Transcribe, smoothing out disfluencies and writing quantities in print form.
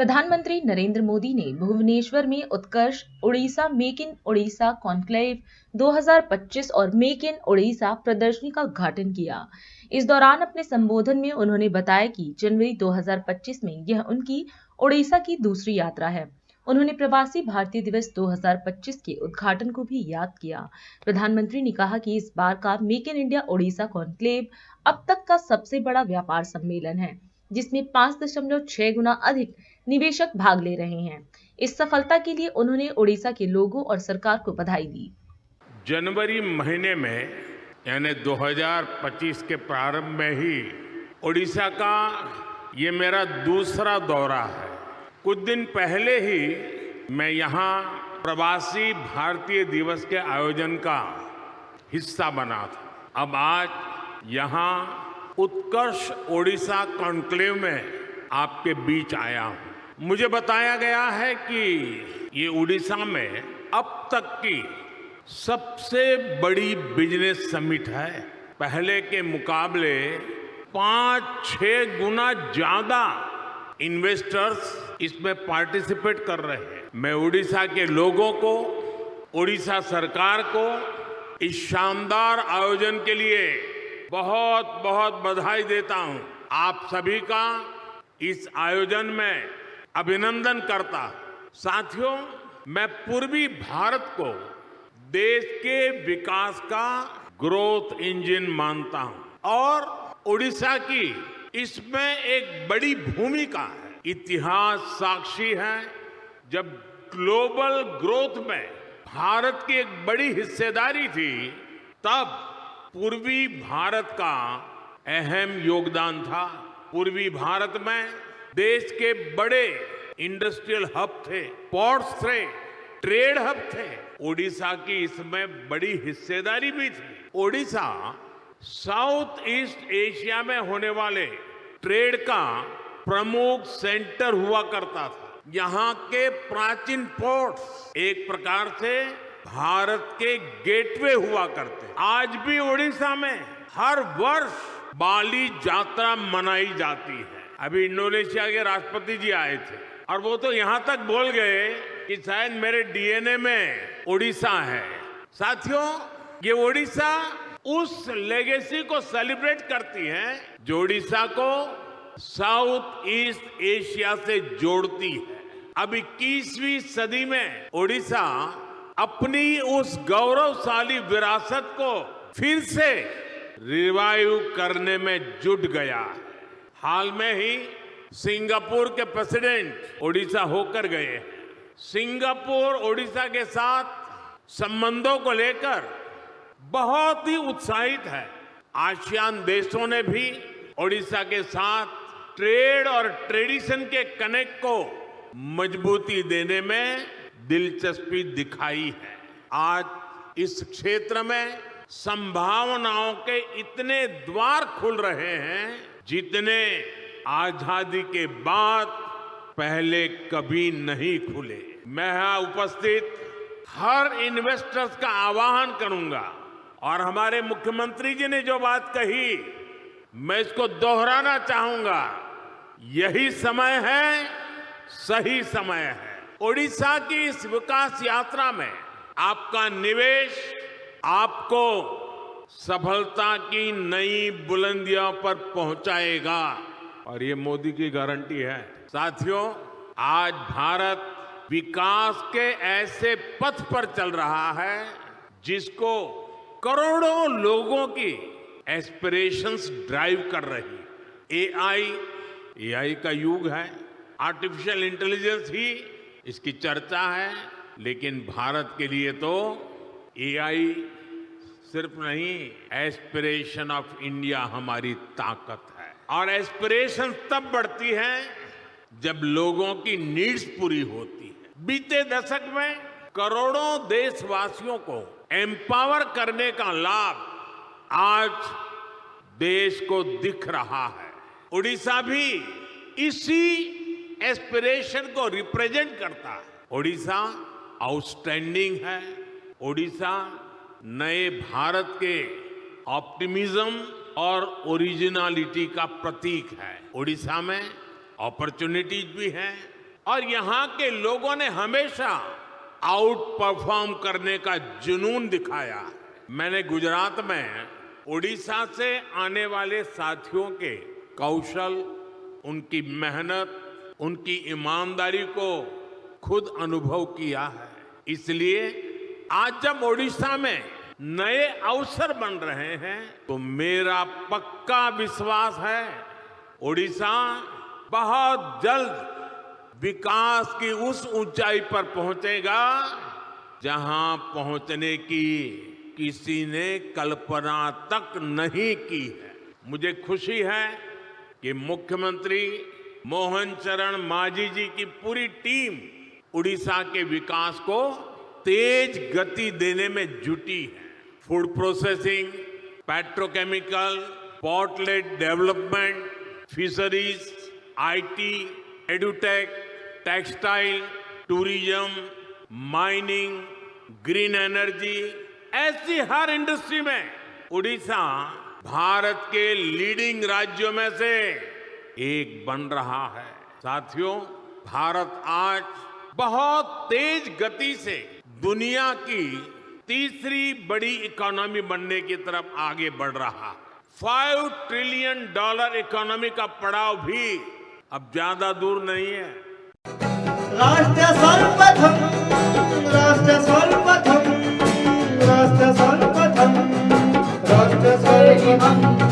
प्रधानमंत्री नरेंद्र मोदी ने भुवनेश्वर में Utkarsh Odisha make in Odisha conclave 2025 और मेक इन ओडिशा प्रदर्शनी का उद्घाटन किया। इस दौरान अपने संबोधन में उन्होंने बताया कि जनवरी 2025 में यह उनकी ओडिशा की दूसरी यात्रा है। उन्होंने प्रवासी भारतीय दिवस 2025 के उद्घाटन को भी याद किया। प्रधानमंत्री ने कहा कि इस बार का make in India Odisha conclave अब तक का सबसे बड़ा व्यापार सम्मेलन है, जिसमें 5.6 गुना अधिक निवेशक भाग ले रहे हैं। इस सफलता के लिए उन्होंने ओडिशा के लोगों और सरकार को बधाई दी। जनवरी महीने में यानी 2025 के प्रारंभ में ही ओडिशा का ये मेरा दूसरा दौरा है। कुछ दिन पहले ही मैं यहाँ प्रवासी भारतीय दिवस के आयोजन का हिस्सा बना था। अब आज यहाँ उत्कर्ष ओडिशा कॉन्क्लेव में आपके बीच आया हूँ। मुझे बताया गया है कि ये ओडिशा में अब तक की सबसे बड़ी बिजनेस समिट है। पहले के मुकाबले 5-6 गुना ज्यादा इन्वेस्टर्स इसमें पार्टिसिपेट कर रहे हैं। मैं ओडिशा के लोगों को, ओडिशा सरकार को इस शानदार आयोजन के लिए बहुत बहुत बधाई देता हूं। आप सभी का इस आयोजन में अभिनंदन करता हूं। साथियों, मैं पूर्वी भारत को देश के विकास का ग्रोथ इंजन मानता हूं और ओडिशा की इसमें एक बड़ी भूमिका है। इतिहास साक्षी है, जब ग्लोबल ग्रोथ में भारत की एक बड़ी हिस्सेदारी थी, तब पूर्वी भारत का अहम योगदान था। पूर्वी भारत में देश के बड़े इंडस्ट्रियल हब थे, पोर्ट्स थे, ट्रेड हब थे। ओडिशा की इसमें बड़ी हिस्सेदारी भी थी। ओडिशा साउथ ईस्ट एशिया में होने वाले ट्रेड का प्रमुख सेंटर हुआ करता था। यहाँ के प्राचीन पोर्ट्स एक प्रकार से भारत के गेटवे हुआ करते। आज भी ओडिशा में हर वर्ष बाली यात्रा मनाई जाती है। अभी इंडोनेशिया के राष्ट्रपति जी आए थे और वो तो यहां तक बोल गए कि शायद मेरे डीएनए में ओडिशा है। साथियों, ये ओडिशा उस लेगेसी को सेलिब्रेट करती है जो ओडिशा को साउथ ईस्ट एशिया से जोड़ती है। अब 21वीं सदी में ओडिशा अपनी उस गौरवशाली विरासत को फिर से रिवाइव करने में जुट गया है। हाल में ही सिंगापुर के प्रेसिडेंट ओडिशा होकर गए हैं। सिंगापुर ओडिशा के साथ संबंधों को लेकर बहुत ही उत्साहित है। आसियान देशों ने भी ओडिशा के साथ ट्रेड और ट्रेडिशन के कनेक्ट को मजबूती देने में दिलचस्पी दिखाई है। आज इस क्षेत्र में संभावनाओं के इतने द्वार खुल रहे हैं जितने आजादी के बाद पहले कभी नहीं खुले। मैं यहां उपस्थित हर इन्वेस्टर्स का आह्वान करूंगा और हमारे मुख्यमंत्री जी ने जो बात कही, मैं इसको दोहराना चाहूंगा। यही समय है, सही समय है। ओडिशा की इस विकास यात्रा में आपका निवेश आपको सफलता की नई बुलंदियों पर पहुंचाएगा और ये मोदी की गारंटी है। साथियों, आज भारत विकास के ऐसे पथ पर चल रहा है जिसको करोड़ों लोगों की एस्पिरेशंस ड्राइव कर रही। एआई का युग है, आर्टिफिशियल इंटेलिजेंस ही इसकी चर्चा है, लेकिन भारत के लिए तो एआई सिर्फ नहीं, एस्पिरेशन ऑफ इंडिया हमारी ताकत है। और एस्पिरेशन तब बढ़ती है जब लोगों की नीड्स पूरी होती है। बीते दशक में करोड़ों देशवासियों को एम्पावर करने का लाभ आज देश को दिख रहा है। ओडिशा भी इसी एस्पिरेशन को रिप्रेजेंट करता है। ओडिशा आउटस्टैंडिंग है। ओडिशा नए भारत के ऑप्टिमिज्म और ओरिजिनलिटी का प्रतीक है। ओडिशा में अपॉर्चुनिटीज भी हैं, और यहाँ के लोगों ने हमेशा आउट परफॉर्म करने का जुनून दिखाया। मैंने गुजरात में उड़ीसा से आने वाले साथियों के कौशल, उनकी मेहनत, उनकी ईमानदारी को खुद अनुभव किया है। इसलिए आज जब उड़ीसा में नए अवसर बन रहे हैं तो मेरा पक्का विश्वास है उड़ीसा बहुत जल्द विकास की उस ऊंचाई पर पहुंचेगा जहां पहुंचने की किसी ने कल्पना तक नहीं की है। मुझे खुशी है कि मुख्यमंत्री मोहन चरण मांझी जी की पूरी टीम उड़ीसा के विकास को तेज गति देने में जुटी है। Food processing, petrochemical, port lead development, fisheries, IT, edutech, textile, tourism, mining, green energy, ऐसी हर इंडस्ट्री में उड़ीसा भारत के लीडिंग राज्यों में से एक बन रहा है। साथियों, भारत आज बहुत तेज गति से दुनिया की तीसरी बड़ी इकोनॉमी बनने की तरफ आगे बढ़ रहा है। $5 ट्रिलियन इकोनॉमी का पड़ाव भी अब ज्यादा दूर नहीं है। राष्ट्र सर्वप्रथम, राष्ट्र सर्वप्रथम, राष्ट्र सर्वप्रथम, राष्ट्र सर्वप्रथम।